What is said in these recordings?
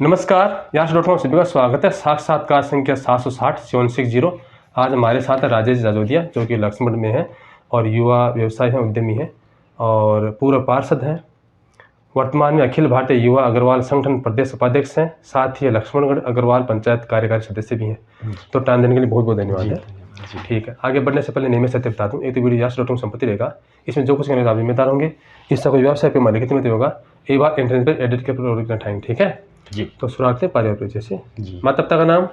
नमस्कार, याश.com सभी का स्वागत है। साक्षात्कार संख्या 760-760। आज हमारे साथ है राजेश जाजोदिया, जो कि लक्ष्मण में है और युवा व्यवसाय हैं, उद्यमी हैं और पूर्व पार्षद हैं। वर्तमान में अखिल भारतीय युवा अग्रवाल संगठन प्रदेश उपाध्यक्ष हैं। साथ ही लक्ष्मणगढ़ अग्रवाल पंचायत कार्यकारी सदस्य भी हैं। तो टाइम देने के लिए बहुत बहुत धन्यवाद है। ठीक है, आगे बढ़ने से पहले नियमित सत्य बता दूँ, एक तो वीडियो याश.com संपत्ति रहेगा, इसमें जो कुछ कहने आप जिम्मेदार होंगे। इसका कोई व्यवसाय पे मालिक में होगा, एक बार इंटरनेट पर एडिट के उठाएंगे। ठीक है जी। तो शुरुआत से पारिवारिक परिचय से। जी। माता पिता का नाम?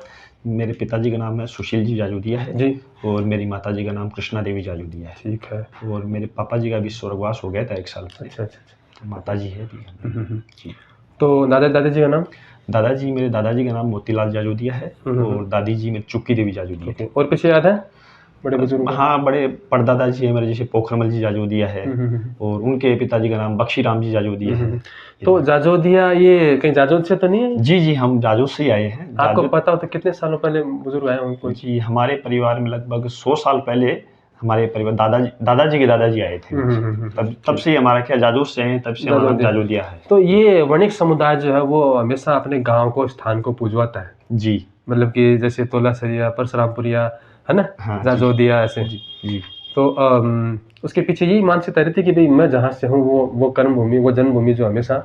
मेरे पिताजी का नाम है सुशील जी जाजोदिया है जी। और मेरी माताजी का नाम कृष्णा देवी जाजोदिया है। ठीक है। और मेरे पापा जी का भी स्वर्गवास हो गया था 1 साल पहले। अच्छा अच्छा। तो माताजी है भी। जी। तो दादाजी का नाम? मेरे दादाजी का नाम मोतीलाल जाजोदिया है और दादी जी मेरी चुक्की देवी जाजोदिया है। और पीछे याद है बड़े बुजुर्ग? हाँ, बड़े परदादा जी है मेरे, जैसे पोखरमल जी जाजोदिया है और उनके पिताजी का नाम बक्षी राम जी जाजोदिया है। तो जाजोदिया ये कहीं जाजोद से तो नहीं है? जी जी, हम जाजोद से ही आए हैं। आपको पता हो तो कितने सालों पहले बुजुर्ग आए होंगे? जी, हमारे परिवार में लगभग 100 साल पहले हमारे परिवार दादाजी के दादाजी आए थे। तब से हमारा क्या जाजोद से हैं, तब से हमारा जाजोदिया है। तो ये वणिक समुदाय जो है वो हमेशा अपने गांव को, स्थान को पूजवाता है। जी। मतलब कि जैसे तोलासरिया, परशुरामपुरिया है ना, हाँ, जाजोदिया ऐसे। जी। तो उसके पीछे यही मानसिकता रहती कि भाई मैं जहाँ से हूँ वो कर्मभूमि, वो जन्मभूमि जो हमेशा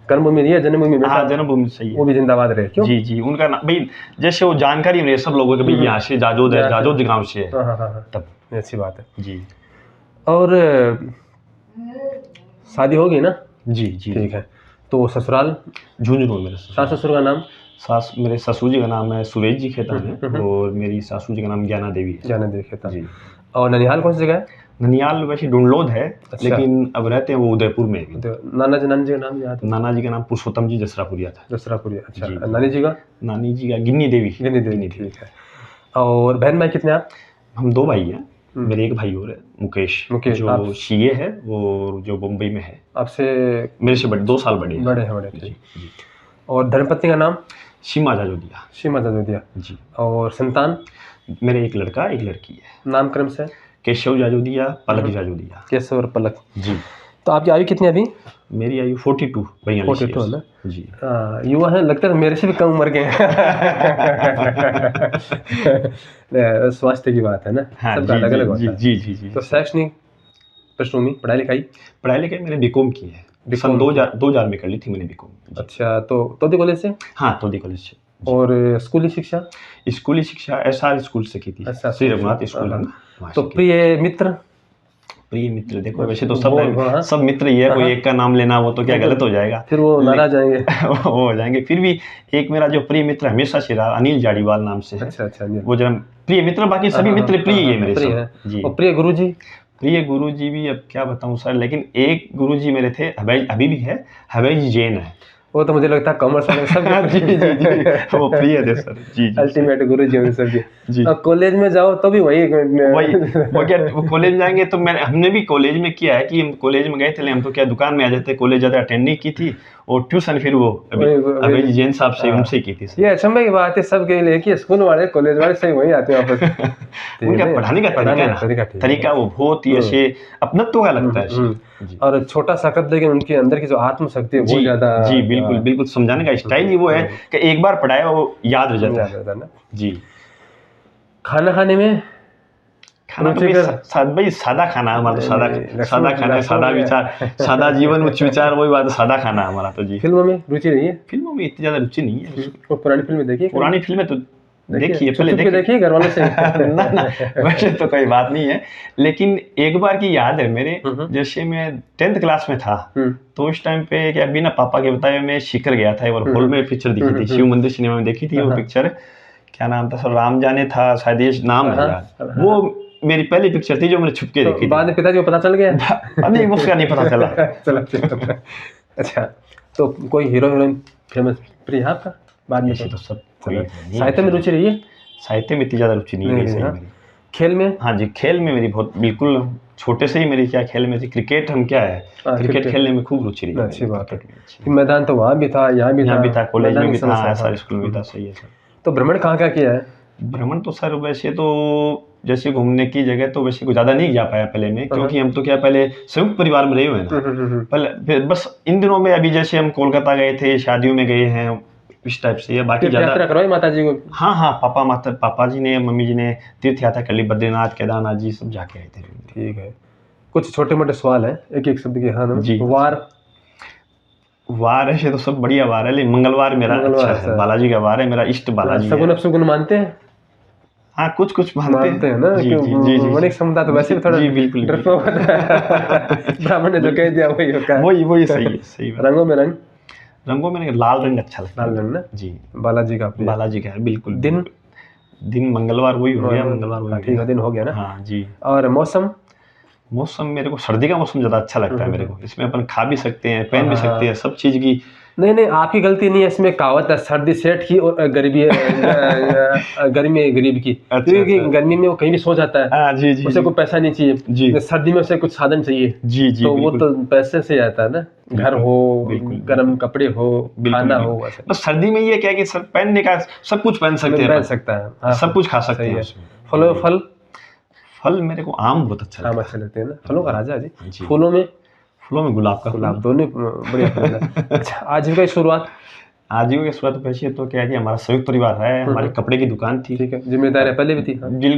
कर्मभूमि नहीं है, जन्मभूमि हमेशा। हाँ, जन्मभूमि सही है, वो भी जिंदाबाद रहे। क्यों? जी जी, उनका भाई जैसे वो जानकारी मेरे सब लोगों के भाई यहाँ से जाजोद है, जाजोद गांव से है। हाँ, तब अच्छी बात है जी। और शादी होगी ना? जी जी। ठीक है। तो ससुराल? झुंझुनू मेरे सास ससुर का नाम? मेरे ससुर जी का नाम है सुरेश जी खेतान है और मेरी सासू जी का नाम ज्ञाना देवी है। ज्ञाना देवी खेतान जी। और ननिहाल कौन सी जगह है? ननिहाल वैसे डुंडलोद है। अच्छा। लेकिन अब रहते हैं वो उदयपुर में। नाना जी का नाम याद? नाना जी का नाम पुरुषोत्तम जी जसरापुरिया था। जसरापुरिया। अच्छा। नानी जी का? नानी जी का गिन्नी देवी। ठीक है। और बहन भाई कितने आप? हम 2 भाई हैं। मेरे एक भाई और है मुकेश जो सीए है और जो मुंबई में है। आपसे? मेरे से 2 साल बड़े हैं। जी। और धर्मपत्नी का नाम? सीमा जाजोदिया। जी। और संतान? मेरे एक लड़का एक लड़की है। नामक्रम से? केशव जाजोदिया, पलक जाजोदिया। केशव और पलक। जी। तो आपकी आयु कितनी अभी? मेरी आयु 42 है ना? जी। युवा है, लगता है मेरे से भी कम उम्र के हैं। स्वास्थ्य की बात है ना। हाँ, सबका अलग अलग होता है। जी। तो शैक्षणिक पृष्ठभूमि, पढ़ाई लिखाई मैंने बीकॉम की है। सन 2000 में कर ली थी मैंने बीकॉम। अच्छा। तो तोदी कॉलेज से? हाँ, तोदी कॉलेज से। और स्कूली शिक्षा? एसआर स्कूल से की थी, श्री रघुनाथ स्कूल है। तो प्रिय मित्र देखो वैसे तो सब मित्र ही है। कोई एक का नाम लेना वो तो क्या गलत हो जाएगा, फिर वो नाराज जाएंगे। वो हो जाएंगे। फिर भी एक मेरा जो प्रिय मित्र हमेशा से रहा, अनिल जाड़ीवाल नाम से है। अच्छा। वो जरा प्रिय मित्र, बाकी सभी मित्र प्रिय है मेरे सब। जी। और प्रिय गुरुजी भी अब क्या बताऊं सर, लेकिन एक गुरुजी मेरे थे, अभी भी है, हवैज जैन है। वो तो मुझे लगता है कॉमर्स वाले सब। जी वो प्रिय थे सर। जी अल्टीमेट गुरुजी हैं सब जी। कॉलेज में जाओ तो भी वही वो क्या कॉलेज में जाएंगे तो हमने भी कॉलेज में किया है कि हम कॉलेज में गए थे, हम तो क्या दुकान में आ जाते, कॉलेज ज़्यादा अटेंड नहीं की थी और ट्यूशन फिर वो अभी जैन साहब से उनसे की थी। ये अचंभे की बात है सबके लिए कि स्कूल वाले कॉलेज वाले सही वही आते हैं वापस। उनका पढ़ाने का तरीका वो बहुत ही ऐसे अपनत्व का लगता है और छोटा सा कद, लेकिन उनके अंदर की जो आत्मशक्ति है बहुत ज्यादा। जी बिल्कुल समझाने का स्टाइल ही वो है कि एक बार पढ़ाया वो याद रह जाता है ना। जी। खाना खाने में भाई सादा खाना हमारा, सादा खाना, सादा विचार, सादा जीवन, उच्च विचार, वही बात, सादा खाना हमारा तो। जी। फिल्मों में रुचि नहीं है? फिल्मों में इतनी ज्यादा रुचि नहीं है। पुरानी फिल्में देखिए? पुरानी फिल्में तो देखिए, पहले देखिए घर वालों से। ना वैसे तो कोई बात नहीं है, लेकिन एक बार की याद है मेरे, जैसे मैं 10th क्लास में था तो उस टाइम पे क्या बिना पापा के बताए मैं शिखर गया था और हॉल में पिक्चर दिखी थी, शिव मंदिर सिनेमा में देखी थी वो पिक्चर। क्या नाम था सर? राम जाने था शायद, ये नाम है यार। वो मेरी पहली पिक्चर थी जो मैंने छुप के देखी थी। बाद में पिताजी को पता चल गया? नहीं, उसका नहीं पता चला। अच्छा। तो कोई हीरो हीरोइन फेमस प्रिय है आपका? बाद में तो सब। साहित्य में रुचि रही है? साहित्य में इतनी ज्यादा रुचि नहीं है। खेल में? हाँ जी, खेल में मेरी बहुत, बिल्कुल छोटे से ही मेरी क्या खेल में थी, क्रिकेट हम क्या है, क्रिकेट खेलने में खूब रुचि रही। अच्छी बात है। मैदान तो वहाँ भी था, यहाँ भी था, कॉलेज में भी था, एसआर स्कूल में भी था। सही है सर। तो भ्रमण कहाँ क्या किया है? भ्रमण तो सर वैसे तो जैसे घूमने की जगह तो वैसे कुछ ज़्यादा नहीं जा पाया पहले में, क्योंकि हम तो क्या पहले संयुक्त परिवार में रहे हुए हैं ना। पहले बस इन दिनों में अभी जैसे हम कोलकाता गए थे, शादियों में गए हैं, इस टाइप से है। बाकी तीर्थ यात्रा ज़्यादा करवाई माता जी को? हाँ हाँ, पापा जी ने, मम्मी जी ने तीर्थ यात्रा कर ली, बद्रीनाथ, केदारनाथ जी सब जाके आए थे। ठीक है, कुछ छोटे मोटे सवाल हैं एक एक शब्द के। हाँ ना जी। वार? वार ऐसे तो सब बढ़िया वार है, लेकिन मंगलवार मेरा अच्छा है, बालाजी का वार है, मेरा इष्ट बालाजी सगुन है। अपशगुन मानते हैं? हाँ, कुछ कुछ मानते हैं ना, जी कि जी जी जी वणिक समुदाय तो वैसे भी थोड़ा जी, बिल्कुल डरपोक होता है। ब्राह्मण ने जो कह दिया वही होता है। वही सही है, सही बात। रंगों में रंग? रंगों में लाल रंग अच्छा लगता है। लाल रंग ना जी, बालाजी का प्रिय। बालाजी का है, बिल्कुल। दिन? दिन मंगलवार वही हो गया, मंगलवार वही हो ठीक है, गया। दिन हो गया ना। हाँ जी। और मौसम? मौसम मेरे को सर्दी का मौसम ज़्यादा अच्छा लगता है मेरे को। इसमें अपन खा भी सकते हैं, पहन भी सकते हैं, सब चीज़ की। नहीं आपकी गलती नहीं है, इसमें कहावत है सर्दी सेठ की और गरीबी गर्मी गरीब की। क्योंकि गर्मी में वो कहीं भी सो जाता है, हाँ जी जी, उसे कोई पैसा नहीं चाहिए जी। सर्दी में उसे कुछ साधन चाहिए जी जी, तो वो तो पैसे से आता है ना, घर हो, गर्म कपड़े हो, खाना हो। बस सर्दी में ये क्या है कि सब पहनने का सब कुछ पहन सकते हैं, पहन सकता है, सब कुछ खा सकते हैं। फल? फल मेरे को आम बहुत अच्छा लगता है। आम अच्छे लगते हैं ना, फलों का राजा जी। फूलों में? फूलों में गुलाब का, गुलाब दोनों बढ़िया फूल है। अच्छा, आजीविका की शुरुआत? आजीविका की शुरुआत वैसे तो क्या है कि हमारा संयुक्त परिवार है, हमारी कपड़े की दुकान थी। ठीक है, जिम्मेदारी पहले भी थी।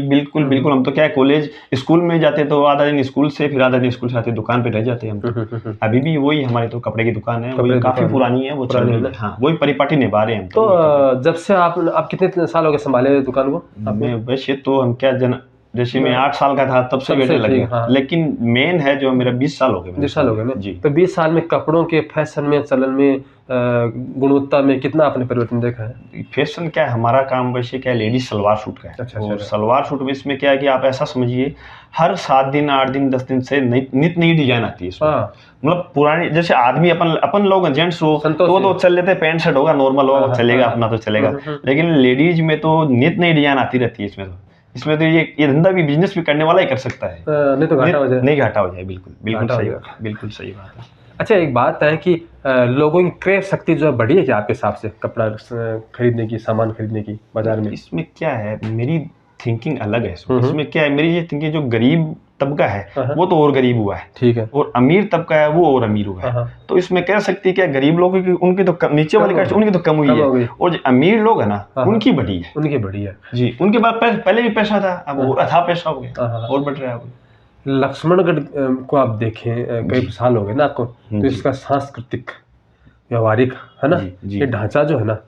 बिल्कुल बिल्कुल। हम तो क्या है, कॉलेज स्कूल में जाते तो आधा दिन स्कूल से, फिर आधा दिन स्कूल से आते दुकान पे रह जाते हैं हम तो। अभी भी वही हमारी तो कपड़े की दुकान है, वही काफी पुरानी है, वो चल रही है। हाँ, वही परिपाटी निभा रहे हैं हम तो। जब से आप कितने साल हो गए संभाले दुकान को? मैं वैसे तो हम क्या जैसे मैं 8 साल का था तब से बैठने लग गया, लेकिन मेन है जो मेरा 20 साल हो गए। 20 साल हो गए ना जी। तो 20 साल में कपड़ों के फैशन में, चलन में, गुणवत्ता में कितना आपने परिवर्तन देखा है? फैशन क्या है, हमारा काम वैसे क्या है, लेडीज सलवार सूट का है। अच्छा, और सलवार सूट में इसमें क्या है कि आप ऐसा समझिए, हर 7 दिन 8 दिन 10 दिन से नित नई डिजाइन आती है इसमें। मतलब पुरानी जैसे आदमी अपन लोग जेंट्स हो तो चल लेते हैं, पैंट शर्ट होगा, नॉर्मल होगा, चलेगा अपना तो चलेगा। लेकिन लेडीज में तो नित नई डिजाइन आती रहती है इसमें तो ये धंधा भी, बिजनेस भी करने वाला ही कर सकता है, नहीं तो घाटा हो जाए। नहीं घाटा हो जाए, बिल्कुल सही बात है। अच्छा, एक बात है कि लोगों की क्रय शक्ति जो है बढ़ी है क्या आपके हिसाब से, कपड़ा खरीदने की, सामान खरीदने की बाजार में? इसमें क्या है, मेरी थिंकिंग अलग है। इसमें क्या है, मेरी ये थिंकिंग, जो गरीब तबका है वो तो और गरीब हुआ है, ठीक है, और अमीर तबका है वो और अमीर हुआ है। तो इसमें कह सकती है क्या, गरीब लोगों की, उनकी तो नीचे वाली कास्ट उनकी तो कम हुई है, और जो अमीर लोग है ना उनकी बढ़ी है। जी, उनके पास पहले भी पैसा था, अब और अथाह पैसा हो गया और बढ़ रहा है। लक्ष्मणगढ़ को आप देखें, कई साल हो गए ना आपको, तो इसका सांस्कृतिक, व्यवहारिक, है ना, ये ढांचा जो है ना,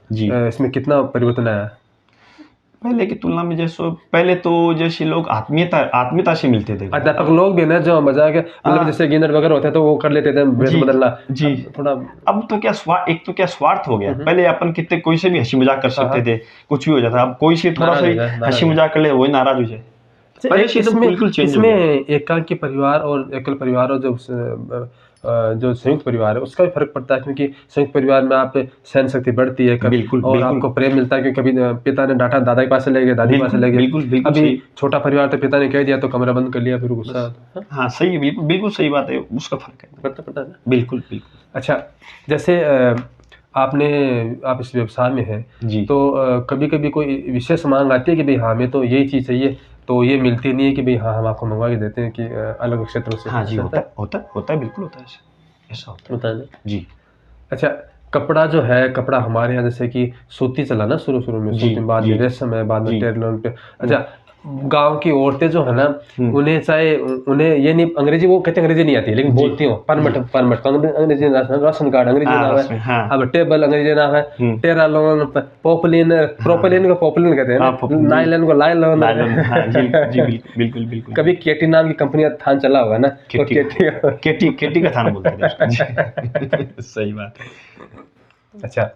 इसमें कितना परिवर्तन आया है पहले की तुलना में? पहले तो जैसे लोग आत्मीयता से मिलते थे। अध्यापक लोग भी ना जो मजाक, मतलब जैसे गिनर वगैरह होते हैं तो वो कर लेते थे वेश बदलना। जी, थोड़ा अब तो क्या स्वार्थ हो गया। पहले अपन कितने कोई से भी हंसी मजाक कर सकते थे, कुछ भी हो जाता। अब कोई से थोड़ा सा हंसी मजाक कर ले वही नाराज हो जाए। इसमें एकांकी परिवार और एकल परिवार और जो संयुक्त परिवार है उसका भी फर्क पड़ता है, क्योंकि संयुक्त परिवार में आप सहन शक्ति बढ़ती है, और आपको प्रेम मिलता है, क्योंकि कभी पिता ने डांटा दादा के पास ले गए, दादी के पास ले गए। अभी छोटा परिवार तो पिता ने कह दिया तो कमरा बंद कर लिया, फिर गुस्सा। हाँ सही है, बिल्कुल सही बात है, उसका फर्क है, पड़ता है। बिल्कुल। अच्छा, जैसे आप इस व्यवसाय में हैं तो कभी कभी कोई विशेष मांग आती है कि भाई हाँ हमें तो यही चीज़ चाहिए, तो ये मिलती नहीं है कि भाई हाँ हम आपको मंगवा के देते हैं कि अलग क्षेत्रों से? हाँ जी, होता है, बिल्कुल होता है, ऐसा होता है जी। अच्छा, कपड़ा जो है, कपड़ा हमारे यहाँ जैसे कि सूती चला ना शुरू में, सूती, बाद में रेशम है, बाद में टेरलॉन पे। अच्छा, गांव की औरतें जो है ना, उन्हें ये नहीं, अंग्रेजी वो कहते हैं, अंग्रेजी नहीं आती लेकिन बोलती हो, परमिट अंग्रेजी राशन कार्ड अंग्रेजी नाम है, अब टेबल अंग्रेजी नाम है, टेरालोन, पॉपुलिन को पॉपुलिन कहते हैं, नायलॉन को लायलॉन। बिल्कुल। कभी केटी नाम की कंपनी का थान चला होगा ना, केटी का थान बोलते हैं। सही बात है। अच्छा,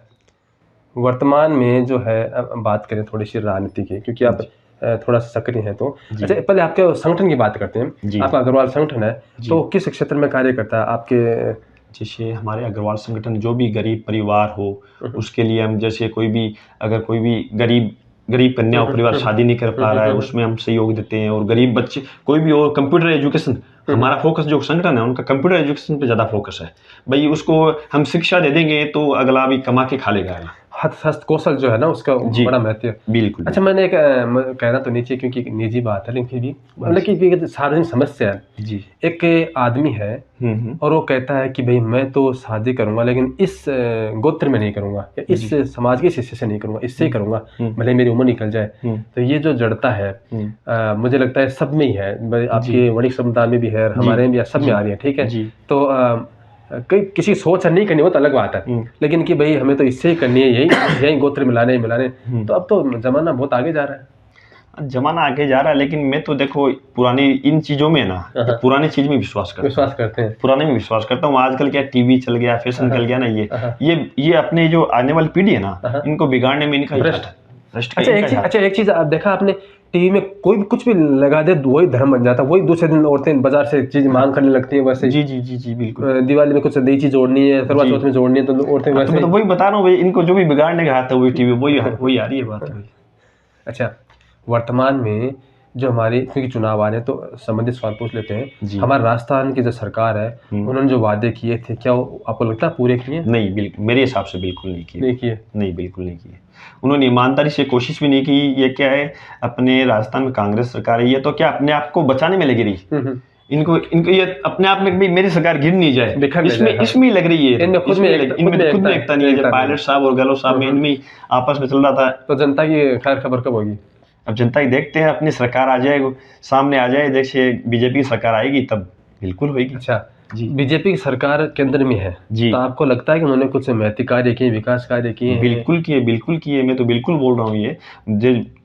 वर्तमान में जो है, बात करें थोड़ी सी राजनीति की, क्योंकि आप थोड़ा सा सक्रिय है तो। अच्छा, पहले आपके संगठन की बात करते हैं। आपका अग्रवाल संगठन है तो किस क्षेत्र में कार्य करता है आपके? जैसे हमारे अग्रवाल संगठन जो भी गरीब परिवार हो उसके लिए हम, जैसे अगर कोई भी गरीब कन्या और परिवार शादी नहीं कर पा रहा है, उसमें हम सहयोग देते हैं। और गरीब बच्चे कोई भी, और कंप्यूटर एजुकेशन, हमारा फोकस जो संगठन है उनका कंप्यूटर एजुकेशन पे ज़्यादा फोकस है। भाई उसको हम शिक्षा दे देंगे तो अगला भी कमा के खा लेगा। हस्त कौशल जो है ना उसका बड़ा महत्व है। बिल्कुल। अच्छा, मैंने एक कहना तो नहीं चाहिए क्योंकि निजी बात है, लेकिन फिर भी मतलब कि सार्वजनिक समस्या है जी। एक आदमी है और वो कहता है कि भाई मैं तो शादी करूंगा लेकिन इस गोत्र में नहीं करूंगा, या इस समाज के हिस्से से नहीं करूंगा, इससे ही करूंगा भले मेरी उम्र निकल जाए। तो ये जो जड़ता है मुझे लगता है सब में ही है, आपके वणिक समुदाय में भी है, हमारे में भी, सब में आ रही है। ठीक है, तो किसी सोच नहीं करनी हो तो अलग बात है, लेकिन कि भाई हमें तो इससे ही करनी है, यही गोत्र मिलाने। तो अब तो जमाना बहुत आगे जा रहा है। जमाना आगे जा रहा है, लेकिन मैं तो देखो पुरानी इन चीजों में ना, तो पुरानी चीज में विश्वास करते हैं, पुराने में विश्वास करता हूँ। आजकल क्या टीवी चल गया, फैशन निकल गया ना, ये अपने जो आने वाली पीढ़ी है ना, इनको बिगाड़ने में इनका भ्रष्ट। अच्छा, एक चीज आप देखा आपने, टीवी में कोई भी कुछ भी लगा दे वही धर्म बन जाता है, वही दूसरे दिन औरतें बाजार से चीज मांग करने लगती है वैसे। जी बिल्कुल। दिवाली में कुछ नई चीज जोड़नी है, करवा चौथ में जोड़नी है, तो औरतें वैसे। मैं तो वही बता रहा हूँ भाई, इनको जो भी बिगाड़ने का हाथ है वही टीवी वही आ रही है बात। अच्छा, वर्तमान में जो हमारी, क्योंकि चुनाव आ रहे हैं तो संबंधित सवाल पूछ लेते हैं। हमारे राजस्थान की जो सरकार है उन्होंने जो वादे किए थे, क्या आपको लगता है पूरे किए? नहीं, बिल्कुल मेरे हिसाब से बिल्कुल नहीं किए। नहीं, बिल्कुल नहीं किए। उन्होंने ईमानदारी से कोशिश भी नहीं की। ये क्या है, अपने राजस्थान में कांग्रेस सरकार है, ये तो क्या अपने आप को बचाने में लगी रही। इनको ये अपने आप में मेरी सरकार गिर नहीं जाए, इसमें लग रही है। इनमें खुद में एकता नहीं है। जब पायलट साहब और गहलोत साहब में इनमें आपस में चल रहा था, तो जनता की खैर खबर कब होगी? अब जनता ही देखते हैं, अपनी सरकार आ जाए, सामने आ जाए, जैसे बीजेपी की सरकार आएगी तब बिल्कुल होगी। अच्छा जी, बीजेपी की सरकार केंद्र में है जी, तो आपको लगता है कि उन्होंने कुछ नैतिक कार्य किए, विकास कार्य किए? बिल्कुल किए। मैं तो बिल्कुल बोल रहा हूँ, ये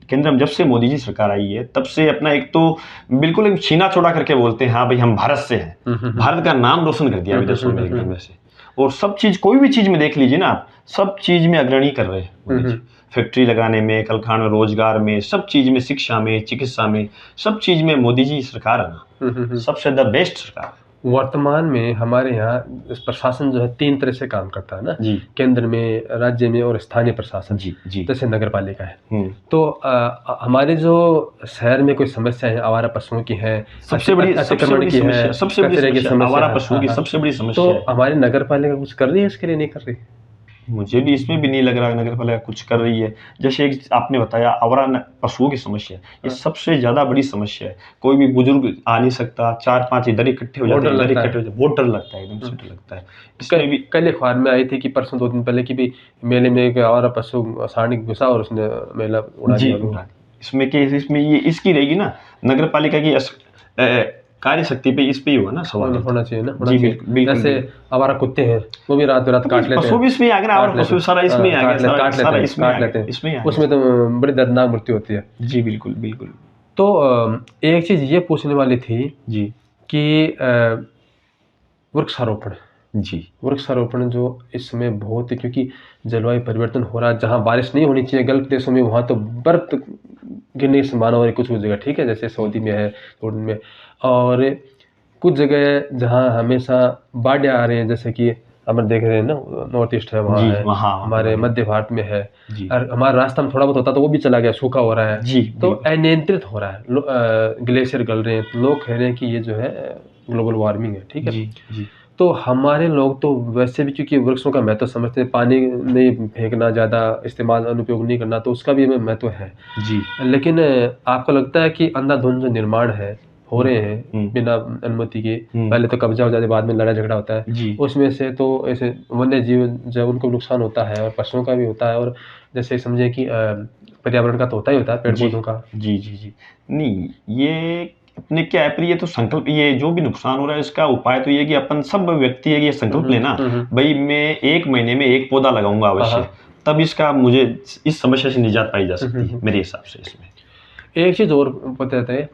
केंद्र में जब से मोदी जी सरकार आई है तब से अपना एक तो बिल्कुल एक छीना छोड़ा करके बोलते हैं, हाँ भाई हम भारत से हैं, भारत का नाम रोशन कर दिया विदेशों में एकदम से। और सब चीज, कोई भी चीज में देख लीजिए ना आप, सब चीज में अग्रणी कर रहे हैं। फैक्ट्री लगाने में, कारखाना, रोजगार में, सब चीज में, शिक्षा में, चिकित्सा में, सब चीज में मोदी जी सरकार है ना, सबसे द बेस्ट सरकार। वर्तमान में हमारे यहाँ प्रशासन जो है 3 तरह से काम करता है ना जी, केंद्र में, राज्य में और स्थानीय प्रशासन जी। जैसे नगर पालिका है। तो हमारे जो शहर में कोई समस्या है, आवारा पशुओं की है, अतिक्रमण की है, आवारा पशुओं की सबसे बड़ी समस्या तो हमारी नगर पालिका कुछ कर रही है इसके लिए? नहीं कर रही। मुझे भी इसमें भी नहीं लग रहा नगर पालिका कुछ कर रही है। जैसे एक आपने बताया आवारा पशुओं की समस्या, ये सबसे ज्यादा बड़ी समस्या है। कोई भी बुजुर्ग आ नहीं सकता, 4-5 इधर इकट्ठे हो जाते हैं, बहुत डर लगता है, एकदम से डर लगता है। इसमें भी कल अखबार में आई थी कि परसों 2 दिन पहले की भी मेले में एक आवारा पशु सारणी घुसा और उसने मेला उड़ा दिया। इसमें ये इसकी रहेगी ना, नगर पालिका की कार्य शक्ति पे, इस पे ही हुआ ना सवाल। होना चाहिए ना। जी बिल्कुल। जैसे आवारा कुत्ते हैं, वो भी रात काट लेते हैं। पशु भी इसमें आ गया, आवारा पशु सारा इसमें आ गया, काट लेते हैं। उसमें तो बड़ी दर्दनाक मृत्यु होती है। जी बिल्कुल। तो एक चीज ये पूछने वाली थी जी कि वृक्षारोपण जी, वृक्षारोपण जो इस समय बहुत ही, क्योंकि जलवायु परिवर्तन हो रहा है, जहाँ बारिश नहीं होनी चाहिए गल्फ देशों में, वहाँ तो बर्फ गिरने की संभावना हो रही कुछ जगह। ठीक है, जैसे सऊदी में है, जॉर्डन में, और कुछ जगह जहाँ हमेशा बाढ़ आ रही है, जैसे कि हम देख रहे हैं ना, नॉर्थ ईस्ट है, वहाँ हमारे मध्य भारत में है, और हमारे रास्ता में थोड़ा बहुत होता तो वो भी चला गया, सूखा हो रहा है जी। तो अनियंत्रित हो रहा है, ग्लेशियर गल रहे हैं, तो लोग कह रहे हैं कि ये जो है ग्लोबल वार्मिंग है। ठीक है जी। तो हमारे लोग तो वैसे भी क्योंकि वृक्षों का महत्व समझते हैं, पानी नहीं फेंकना, ज़्यादा इस्तेमाल अनुपयोग नहीं करना, तो उसका भी महत्व है जी। लेकिन आपको लगता है कि अंधाधुंध जो निर्माण है हो रहे हैं बिना अनुमति के, पहले तो कब्जा हो जाते, बाद में लड़ाई झगड़ा होता है, उसमें से तो ऐसे वन्य जीव जब उनको नुकसान होता है और पशुओं का भी होता है, और जैसे समझे कि पर्यावरण का तो होता ही होता है, पेड़ पौधों का। जी। नहीं, ये अपने क्या है, पर ये तो संकल्प, ये जो भी नुकसान हो रहा है इसका उपाय तो ये कि अपन सब व्यक्ति है, ये संकल्प लेना भाई मैं 1 महीने में 1 पौधा लगाऊंगा अवश्य, तब इसका मुझे इस समस्या से निजात पाई जा सकती है मेरे हिसाब से। इसमें एक चीज और बताते हैं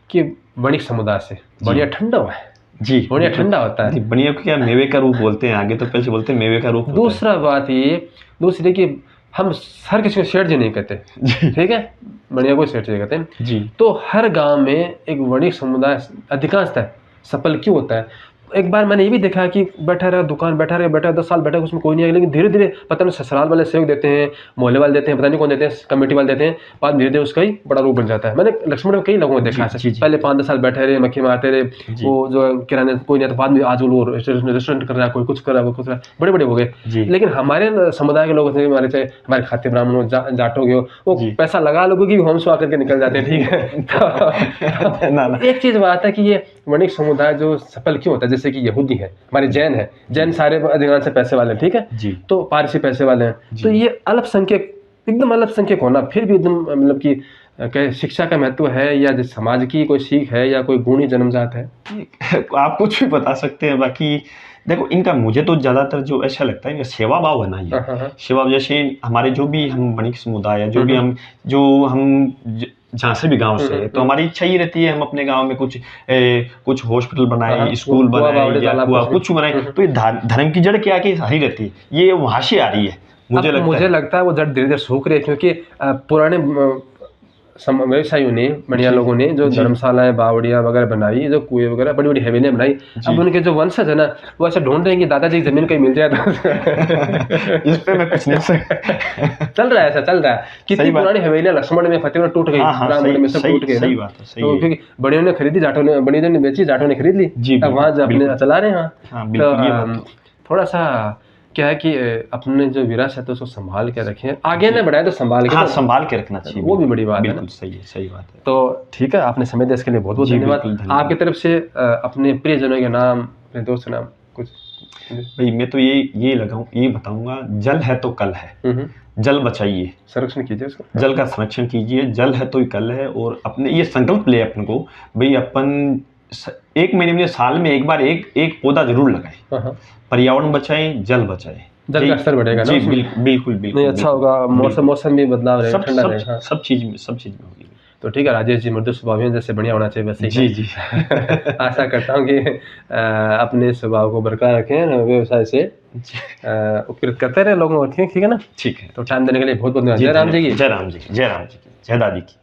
कि वणिक समुदाय से बढ़िया ठंडा हुआ है जी, बढ़िया ठंडा होता है। बढ़िया को क्या मेवे का रूप बोलते हैं, आगे तो पहले से बोलते हैं मेवे का रूप। दूसरा बात ये, दूसरी कि हम हर किसी को सेठ जी नहीं कहते, ठीक है, बढ़िया को सेठ जी कहते हैं जी। तो हर गांव में एक वणिक समुदाय अधिकांशतः सफल क्यों होता है? एक बार मैंने ये भी देखा कि बैठा रहा दुकान, बैठा 10 साल बैठा, उसमें कोई नहीं है, लेकिन धीरे धीरे पता नहीं ससुराल वाले सहयोग देते हैं, मोहल्ले वाले देते हैं, पता नहीं कौन देते हैं, कमेटी वाले देते हैं, बाद धीरे धीरे उसका ही बड़ा रूप बन जाता है। मैंने लक्ष्मण में कई लोगों को देखा है, पहले 5-10 साल बैठे रहे, मक्खी मारते रहे, वो जो किराने कोई नहीं, तो बाद में आज वो रेस्टोरेंट कर रहा है, कोई कुछ कर रहा है, वो कुछ कर रहा है, बड़े बड़े हो गए। लेकिन हमारे समुदाय के लोग हमारे, चाहे हमारे खाते ब्राह्मण हो, जाटों के हो, वो पैसा लगा लोगों की होम स्वा करके निकल जाते हैं, ठीक है। एक चीज बात है कि ये वणिक समुदाय जो सफल क्यों होता है, जैसे कि यहूदी है, हमारे जैन है, जैन सारे अधिकांश से पैसे वाले हैं, ठीक है, तो पारसी पैसे वाले हैं, तो ये अल्पसंख्यक, एकदम अल्पसंख्यक होना फिर भी एकदम मतलब कि शिक्षा का महत्व है, या जिस समाज की कोई सीख है, या कोई गुण ही जन्मजात है? आप कुछ भी बता सकते हैं। बाकी देखो, इनका मुझे तो ज्यादातर जो ऐसा लगता है, इनका सेवा भाव है ना, ये सेवा, जैसे हमारे जो भी हम वणिक समुदाय है, जो भी हम जहाँ से भी गांव से है, तो हमारी इच्छा ही रहती है हम अपने गांव में कुछ हॉस्पिटल बनाए, स्कूल बनाए, या कुछ बनाए। तो ये धर्म की जड़ क्या की हरी रहती है, ये वहां से आ रही है। मुझे लगता है वो जड़ धीरे धीरे सूख रही है, क्योंकि पुराने व्यवसायियों ने, बढ़िया लोगों ने जो धर्मशालाएं, बावड़ियां वगैरह बनाई, जो कुएं वगैरह, बड़ी बड़ी हवेलियां बनाई, अब उनके जो वंशज है ना, वो ऐसा ढूंढ रहे हैं कि दादाजी की जमीन कहीं मिल जाए तो इस पे मैं कुछ नहीं सकता। चल रहा है, ऐसा चल रहा है। कितनी पुरानी हवेलियां लक्ष्मण में, फतेहगढ़ टूट गई, में सब टूट गए, सही बात है, सही है। क्योंकि बड़ियों ने खरीदी, जाटों ने, बड़ियों ने बेची, जाटों ने खरीद ली, अब वहां अपने चला रहे हैं। थोड़ा सा क्या है कि अपने जो विरासत है उसको संभाल के रखें, आगे ना बढ़ाए तो संभाल के रखना चाहिए, वो भी बड़ी बात है। बिल्कुल सही है, सही बात है। तो ठीक है, आपने समय दिया इसके लिए बहुत बहुत धन्यवाद। आपकी तरफ से अपने प्रियजनों के नाम, अपने दोस्त के नाम कुछ? भाई मैं तो ये बताऊंगा, जल है तो कल है, जल बचाइए, संरक्षण कीजिए उसको, जल का संरक्षण कीजिए, जल है तो कल है। और अपने ये संकल्प ले अपन को, भाई अपन 1 महीने में, साल में एक बार एक पौधा जरूर लगाए, पर्यावरण बचाए, जल बचाए, जल का स्तर बढ़ेगा ना। बिल्कुल नहीं, अच्छा होगा, मौसम भी बदलाव रहेगा, ठंडा रहेगा, सब चीज में होगी। तो ठीक है राजेश जी, मृदु स्वभाव हैं, जैसे बढ़िया होना चाहिए वैसे ही। जी आशा करता हूँ कि अपने स्वभाव को बरकरार रखें, व्यवसाय से उपकृत करते रहे लोगों को, ठीक है ना? ठीक है, तो टाइम देने के लिए बहुत बहुत धन्यवाद। जय राम जी की, जय राम जी की, जय दादी की।